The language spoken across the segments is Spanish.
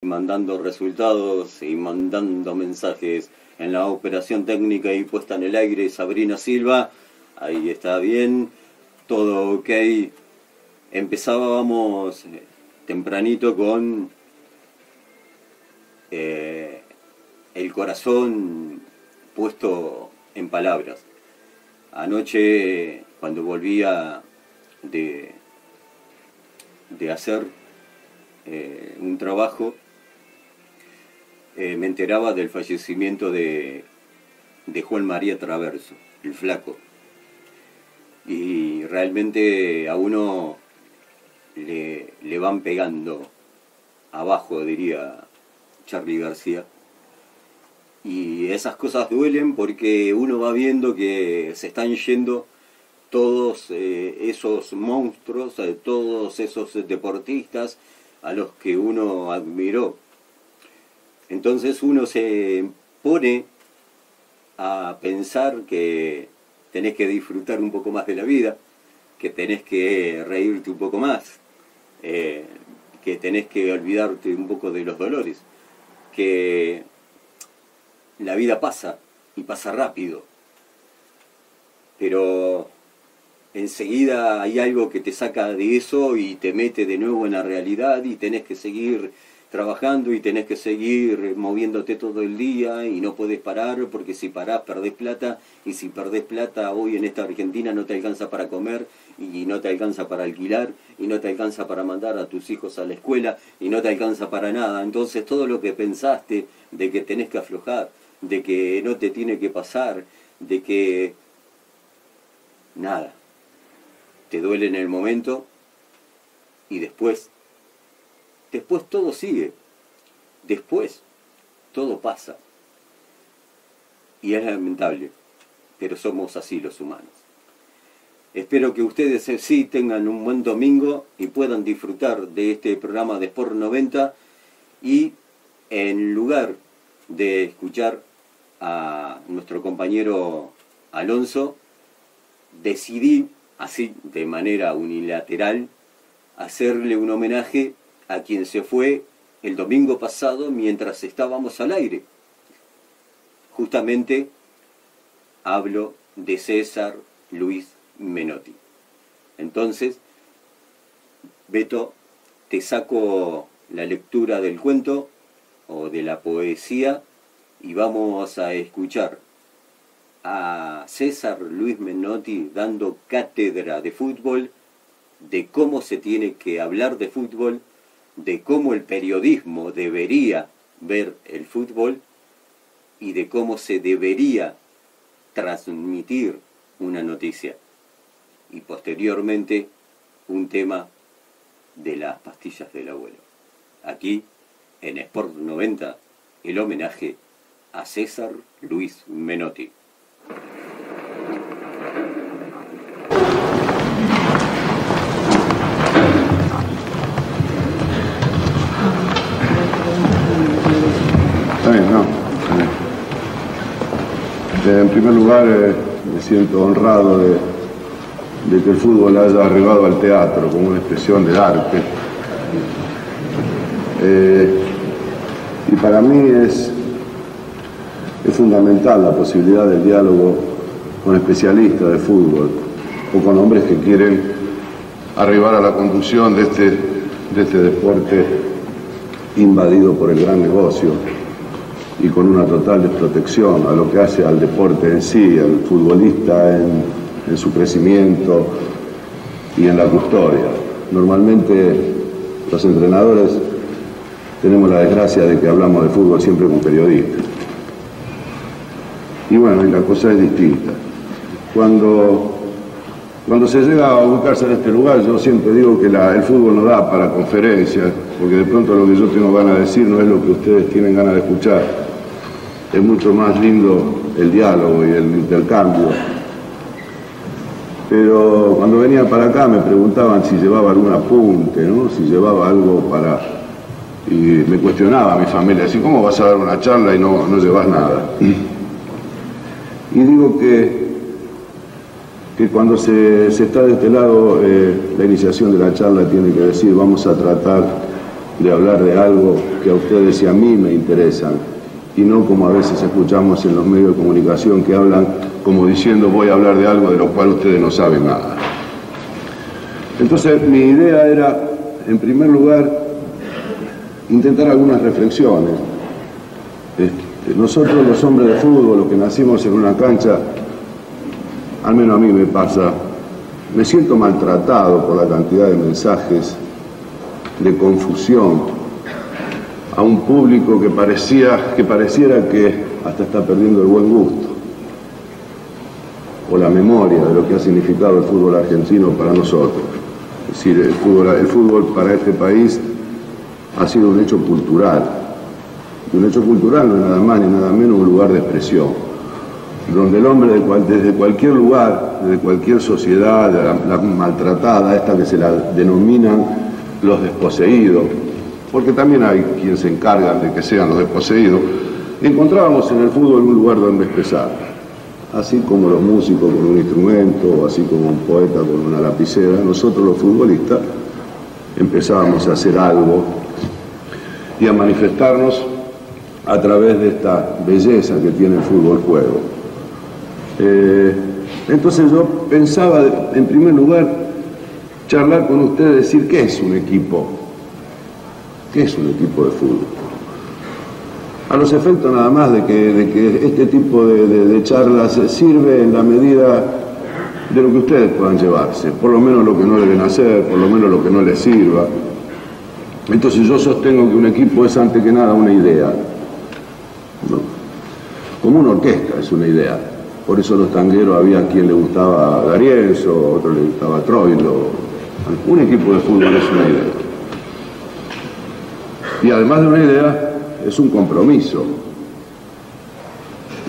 mandando resultados y mandando mensajes en la operación técnica y puesta en el aire, Sabrina Silva. Ahí está bien, todo ok. Empezábamos tempranito con el corazón puesto en palabras. Anoche, cuando volvía de hacer un trabajo, me enteraba del fallecimiento de Juan María Traverso, el Flaco. Y realmente a uno le van pegando abajo, diría Charly García. Y esas cosas duelen porque uno va viendo que se están yendo todos esos monstruos, todos esos deportistas a los que uno admiró. Entonces uno se pone a pensar que tenés que disfrutar un poco más de la vida, que tenés que reírte un poco más, que tenés que olvidarte un poco de los dolores, que la vida pasa y pasa rápido, pero enseguida hay algo que te saca de eso y te mete de nuevo en la realidad y tenés que seguir trabajando y tenés que seguir moviéndote todo el día y no podés parar porque si parás perdés plata y si perdés plata hoy en esta Argentina no te alcanza para comer y no te alcanza para alquilar y no te alcanza para mandar a tus hijos a la escuela y no te alcanza para nada. Entonces todo lo que pensaste de que tenés que aflojar, de que no te tiene que pasar, de que nada, te duele en el momento y después todo sigue, después todo pasa y es lamentable, pero somos así los humanos. Espero que ustedes sí tengan un buen domingo y puedan disfrutar de este programa de Sport 90 y en lugar de escuchar a nuestro compañero Alonso, decidí así de manera unilateral hacerle un homenaje a quien se fue el domingo pasado mientras estábamos al aire. Justamente hablo de César Luis Menotti. Entonces, Beto, te saco la lectura del cuento o de la poesía y vamos a escuchar a César Luis Menotti dando cátedra de fútbol, de cómo se tiene que hablar de fútbol, de cómo el periodismo debería ver el fútbol y de cómo se debería transmitir una noticia. Y posteriormente un tema de las pastillas del abuelo. Aquí, en Sport 90, el homenaje a César Luis Menotti. En primer lugar, me siento honrado de que el fútbol haya arribado al teatro como una expresión de arte. Y para mí es fundamental la posibilidad del diálogo con especialistas de fútbol o con hombres que quieren arribar a la conducción de este deporte invadido por el gran negocio y con una total desprotección a lo que hace al deporte en sí, al futbolista en su crecimiento y en la custodia. Normalmente los entrenadores tenemos la desgracia de que hablamos de fútbol siempre con periodistas. Y bueno, y la cosa es distinta. Cuando se llega a ubicarse en este lugar, yo siempre digo que el fútbol no da para conferencias, porque de pronto lo que yo tengo ganas de decir no es lo que ustedes tienen ganas de escuchar. Es mucho más lindo el diálogo y el intercambio. Pero cuando venía para acá me preguntaban si llevaba algún apunte, ¿no? Si llevaba algo para... Y me cuestionaba a mi familia, así, ¿cómo vas a dar una charla y no llevas nada? Y digo que cuando se está de este lado, la iniciación de la charla tiene que decir, vamos a tratar de hablar de algo que a ustedes y a mí me interesan, y no como a veces escuchamos en los medios de comunicación que hablan como diciendo voy a hablar de algo de lo cual ustedes no saben nada. Entonces mi idea era, en primer lugar, intentar algunas reflexiones. Nosotros los hombres de fútbol, los que nacimos en una cancha, al menos a mí me pasa, me siento maltratado por la cantidad de mensajes de confusión a un público que pareciera que hasta está perdiendo el buen gusto o la memoria de lo que ha significado el fútbol argentino para nosotros. Es decir, el fútbol para este país ha sido un hecho cultural. Y un hecho cultural no es nada más ni nada menos un lugar de expresión, donde el hombre desde cualquier lugar, desde cualquier sociedad, la maltratada, esta que se la denominan los desposeídos, porque también hay quienes se encargan de que sean los desposeídos, encontrábamos en el fútbol un lugar donde expresar, así como los músicos con un instrumento, así como un poeta con una lapicera. Nosotros los futbolistas empezábamos a hacer algo y a manifestarnos a través de esta belleza que tiene el fútbol juego. Entonces yo pensaba, en primer lugar, charlar con ustedes, decir qué es un equipo, qué es un equipo de fútbol. A los efectos nada más de que este tipo de charlas sirve en la medida de lo que ustedes puedan llevarse, por lo menos lo que no deben hacer, por lo menos lo que no les sirva. Entonces yo sostengo que un equipo es ante que nada una idea, ¿no? Como una orquesta es una idea. Por eso los tangueros había quien le gustaba D'Arienzo, otro le gustaba Troilo. Un equipo de fútbol es una idea. Y además de una idea, es un compromiso.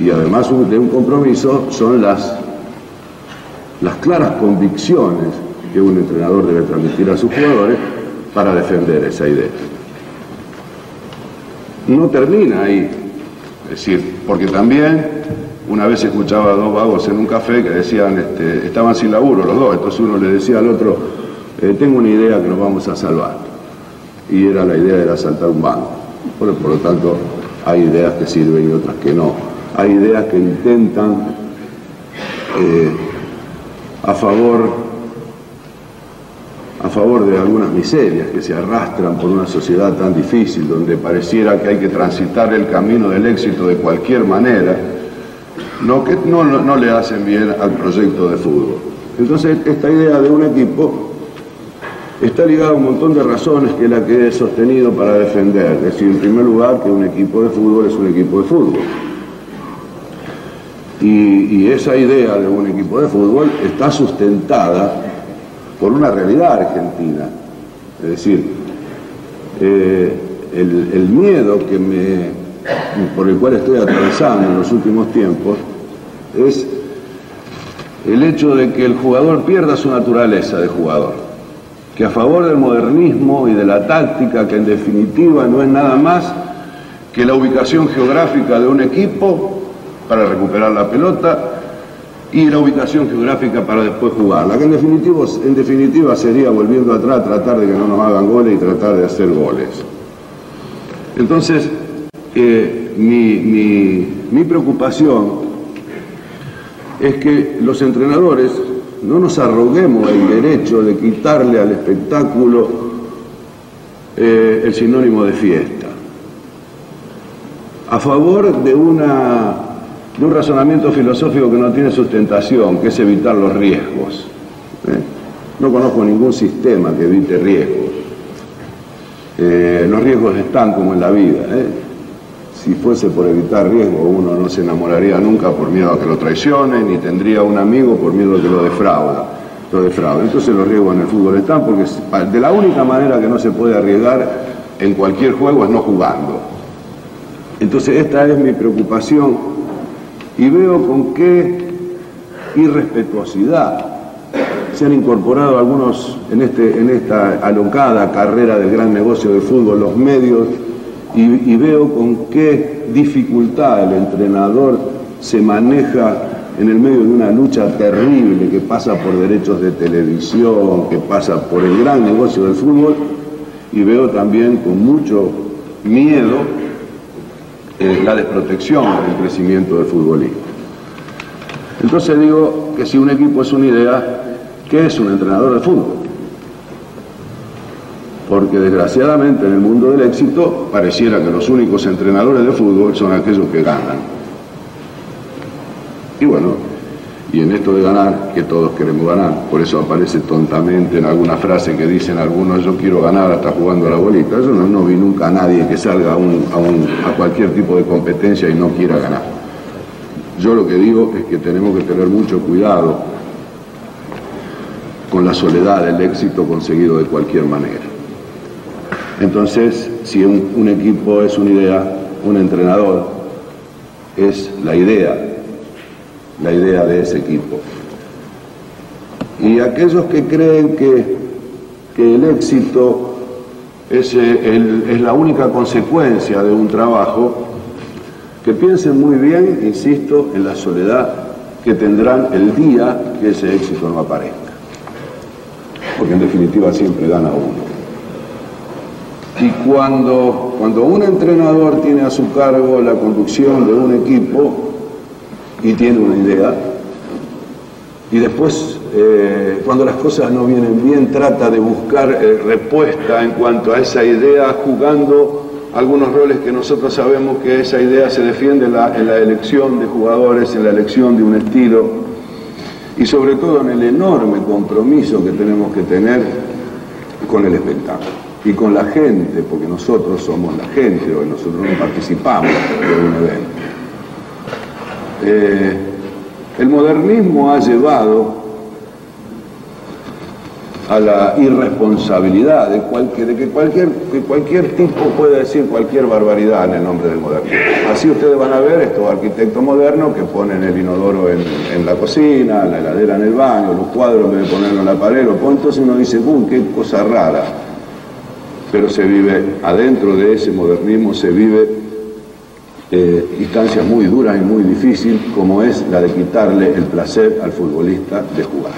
Y además de un compromiso son las claras convicciones que un entrenador debe transmitir a sus jugadores para defender esa idea. No termina ahí. Es decir, porque también una vez escuchaba a dos vagos en un café que decían, estaban sin laburo los dos, entonces uno le decía al otro, tengo una idea que nos vamos a salvar. Y era la idea de asaltar un banco. Por lo tanto, hay ideas que sirven y otras que no. Hay ideas que intentan a favor de algunas miserias que se arrastran por una sociedad tan difícil, donde pareciera que hay que transitar el camino del éxito de cualquier manera, que no le hacen bien al proyecto de fútbol. Entonces, esta idea de un equipo está ligada a un montón de razones que es la que he sostenido para defender. Es decir, en primer lugar, que un equipo de fútbol es un equipo de fútbol. Y esa idea de un equipo de fútbol está sustentada por una realidad argentina. Es decir, el miedo por el cual estoy atravesando en los últimos tiempos es el hecho de que el jugador pierda su naturaleza de jugador, que a favor del modernismo y de la táctica, que en definitiva no es nada más que la ubicación geográfica de un equipo para recuperar la pelota y la ubicación geográfica para después jugarla, que en definitiva sería, volviendo atrás, tratar de que no nos hagan goles y tratar de hacer goles. Entonces, mi preocupación es que los entrenadores no nos arroguemos el derecho de quitarle al espectáculo el sinónimo de fiesta, a favor de un razonamiento filosófico que no tiene sustentación, que es evitar los riesgos. No conozco ningún sistema que evite riesgos. Los riesgos están como en la vida. Si fuese por evitar riesgos, uno no se enamoraría nunca por miedo a que lo traicionen, ni tendría un amigo por miedo a que lo defraude. Entonces los riesgos en el fútbol están, porque de la única manera que no se puede arriesgar en cualquier juego es no jugando. Entonces esta es mi preocupación, y veo con qué irrespetuosidad se han incorporado algunos en esta alocada carrera del gran negocio del fútbol, los medios, y veo con qué dificultad el entrenador se maneja en el medio de una lucha terrible que pasa por derechos de televisión, que pasa por el gran negocio del fútbol, y veo también con mucho miedo la desprotección del crecimiento del futbolista. Entonces digo que si un equipo es una idea, ¿qué es un entrenador de fútbol? Porque desgraciadamente en el mundo del éxito pareciera que los únicos entrenadores de fútbol son aquellos que ganan. Y bueno, y en esto de ganar, que todos queremos ganar, por eso aparece tontamente en alguna frase que dicen algunos: yo quiero ganar hasta jugando a la bolita. Yo no vi nunca a nadie que salga a cualquier tipo de competencia y no quiera ganar. Yo lo que digo es que tenemos que tener mucho cuidado con la soledad del éxito conseguido de cualquier manera. Entonces, si un equipo es una idea, un entrenador es la idea de ese equipo. Y aquellos que creen que el éxito es la única consecuencia de un trabajo, que piensen muy bien, insisto, en la soledad que tendrán el día que ese éxito no aparezca. Porque en definitiva siempre gana uno. Y cuando un entrenador tiene a su cargo la conducción de un equipo y tiene una idea, y después cuando las cosas no vienen bien trata de buscar respuesta en cuanto a esa idea, jugando algunos roles que nosotros sabemos que esa idea se defiende en la elección de jugadores, en la elección de un estilo, y sobre todo en el enorme compromiso que tenemos que tener con el espectáculo y con la gente, porque nosotros somos la gente, hoy nosotros no participamos de un evento. El modernismo ha llevado a la irresponsabilidad de que cualquier tipo pueda decir cualquier barbaridad en el nombre del modernismo. Así ustedes van a ver estos arquitectos modernos que ponen el inodoro en la cocina, la heladera en el baño, los cuadros en vez de ponerlo en la pared, entonces uno dice, qué cosa rara. Pero se vive, adentro de ese modernismo se vive instancias muy duras y muy difíciles, como es la de quitarle el placer al futbolista de jugar.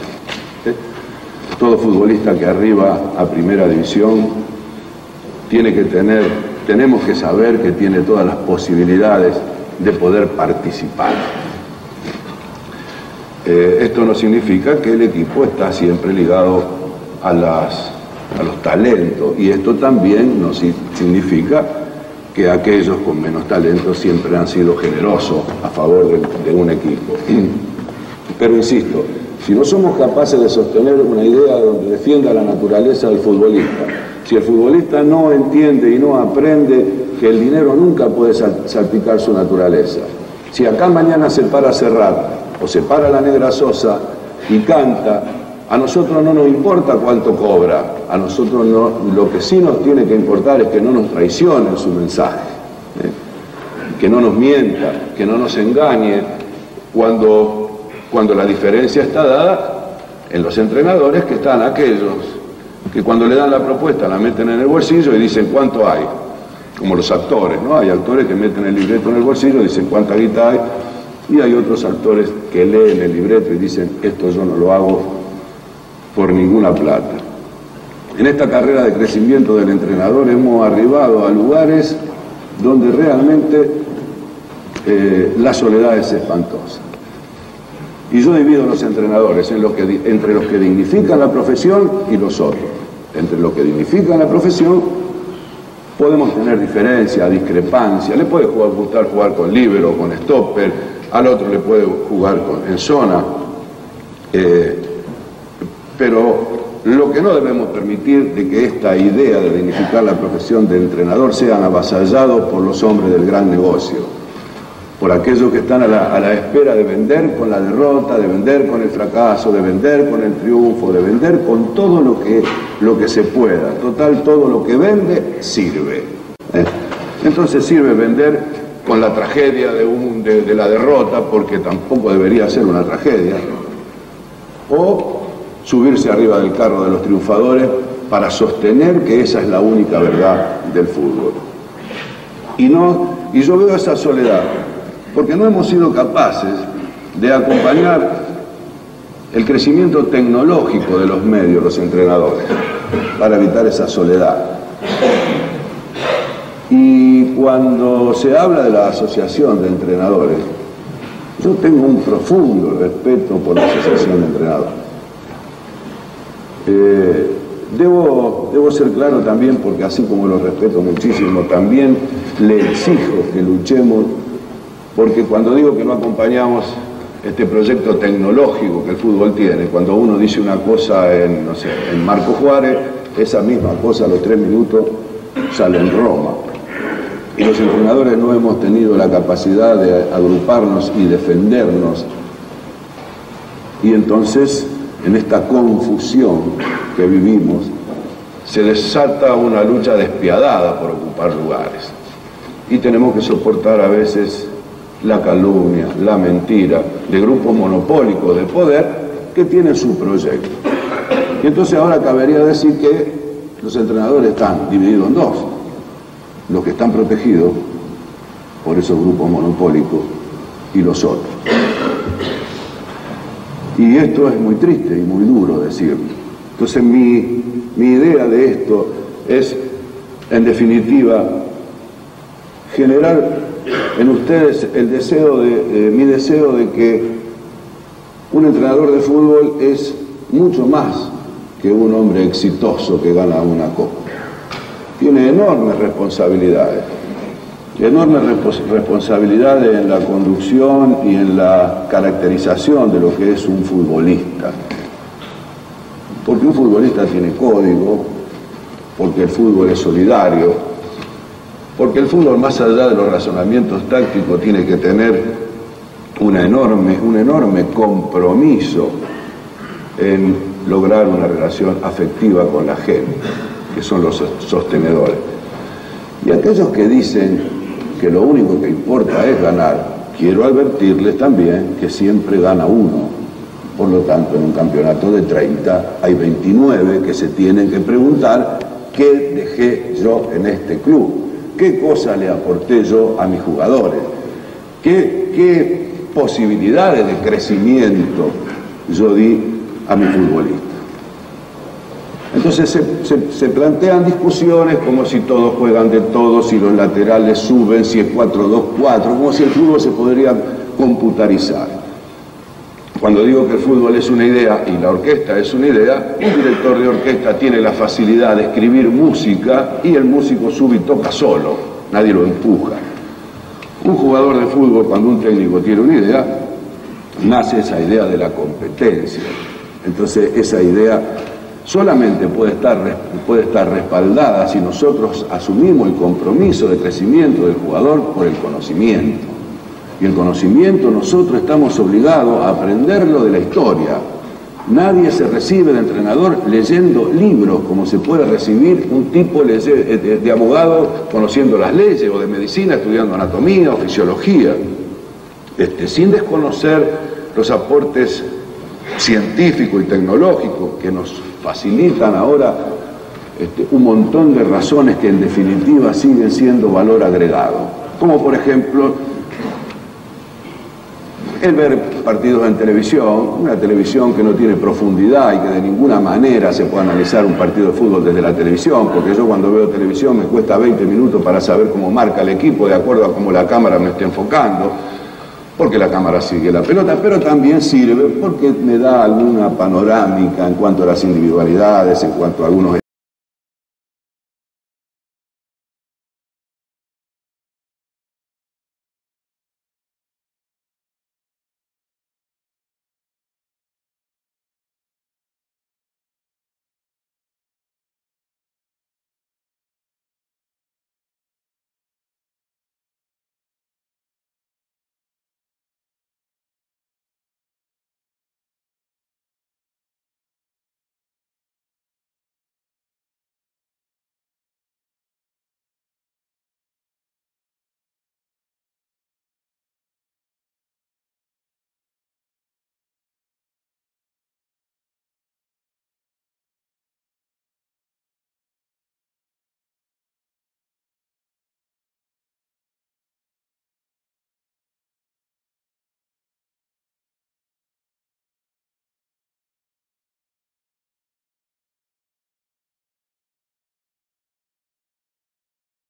Todo futbolista que arriba a primera división tenemos que saber que tiene todas las posibilidades de poder participar. Esto no significa que el equipo está siempre ligado a los talentos, y esto también no significa que aquellos con menos talento siempre han sido generosos a favor de un equipo. Pero insisto, si no somos capaces de sostener una idea donde defienda la naturaleza del futbolista, si el futbolista no entiende y no aprende que el dinero nunca puede salpicar su naturaleza, si acá mañana se para Serrat o se para la Negra Sosa y canta, a nosotros no nos importa cuánto cobra, a nosotros no, lo que sí nos tiene que importar es que no nos traicione su mensaje, que no nos mienta, que no nos engañe cuando la diferencia está dada en los entrenadores, que están aquellos que cuando le dan la propuesta la meten en el bolsillo y dicen cuánto hay, como los actores, ¿no? Hay actores que meten el libreto en el bolsillo y dicen cuánta guita hay, y hay otros actores que leen el libreto y dicen esto yo no lo hago por ninguna plata. En esta carrera de crecimiento del entrenador hemos arribado a lugares donde realmente la soledad es espantosa. Y yo divido a los entrenadores entre los que dignifican la profesión y los otros. Entre los que dignifican la profesión podemos tener diferencia, discrepancia. Le puede gustar jugar con líbero, con stopper, al otro le puede jugar en zona. Pero lo que no debemos permitir de que esta idea de dignificar la profesión de entrenador sean avasallados por los hombres del gran negocio, por aquellos que están a la espera de vender con la derrota, de vender con el fracaso, de vender con el triunfo, de vender con todo lo que se pueda. Total, todo lo que vende sirve. Entonces sirve vender con la tragedia de la derrota, porque tampoco debería ser una tragedia, o subirse arriba del carro de los triunfadores para sostener que esa es la única verdad del fútbol. Y yo veo esa soledad, porque no hemos sido capaces de acompañar el crecimiento tecnológico de los medios, los entrenadores, para evitar esa soledad. Y cuando se habla de la asociación de entrenadores, yo tengo un profundo respeto por la asociación de entrenadores. Debo ser claro también, porque así como lo respeto muchísimo, también le exijo que luchemos, porque cuando digo que no acompañamos este proyecto tecnológico que el fútbol tiene, cuando uno dice una cosa en, no sé, en Marco Juárez, esa misma cosa a los 3 minutos sale en Roma. Y los entrenadores no hemos tenido la capacidad de agruparnos y defendernos. Y entonces, en esta confusión que vivimos, se desata una lucha despiadada por ocupar lugares. Y tenemos que soportar a veces la calumnia, la mentira de grupos monopólicos de poder que tienen su proyecto. Y entonces ahora cabería decir que los entrenadores están divididos en dos: los que están protegidos por esos grupos monopólicos y los otros. Y esto es muy triste y muy duro decirlo. Entonces mi idea de esto es, en definitiva, generar en ustedes mi deseo de que un entrenador de fútbol es mucho más que un hombre exitoso que gana una copa. Tiene enormes responsabilidades en la conducción y en la caracterización de lo que es un futbolista. Porque un futbolista tiene código, porque el fútbol es solidario, porque el fútbol, más allá de los razonamientos tácticos, tiene que tener un enorme compromiso en lograr una relación afectiva con la gente, que son los sostenedores. Y aquellos que dicen que lo único que importa es ganar, quiero advertirles también que siempre gana uno. Por lo tanto, en un campeonato de 30 hay 29 que se tienen que preguntar: ¿qué dejé yo en este club? ¿Qué cosa le aporté yo a mis jugadores? ¿Qué posibilidades de crecimiento yo di a mi futbolista? Entonces se plantean discusiones como si todos juegan de todo, si los laterales suben, si es 4-2-4, como si el fútbol se podría computarizar. Cuando digo que el fútbol es una idea y la orquesta es una idea, un director de orquesta tiene la facilidad de escribir música y el músico sube y toca solo, nadie lo empuja. Un jugador de fútbol, cuando un técnico tiene una idea, nace esa idea de la competencia. Entonces esa idea solamente puede estar respaldada si nosotros asumimos el compromiso de crecimiento del jugador por el conocimiento. Y el conocimiento nosotros estamos obligados a aprenderlo de la historia. Nadie se recibe de entrenador leyendo libros, como se puede recibir un tipo de abogado conociendo las leyes, o de medicina estudiando anatomía o fisiología, sin desconocer los aportes científicos y tecnológicos que nos facilitan ahora un montón de razones que en definitiva siguen siendo valor agregado. Como por ejemplo el ver partidos en televisión, una televisión que no tiene profundidad y que de ninguna manera se puede analizar un partido de fútbol desde la televisión, porque yo cuando veo televisión me cuesta 20 minutos para saber cómo marca el equipo de acuerdo a cómo la cámara me esté enfocando, porque la cámara sigue la pelota, pero también sirve porque me da alguna panorámica en cuanto a las individualidades, en cuanto a algunos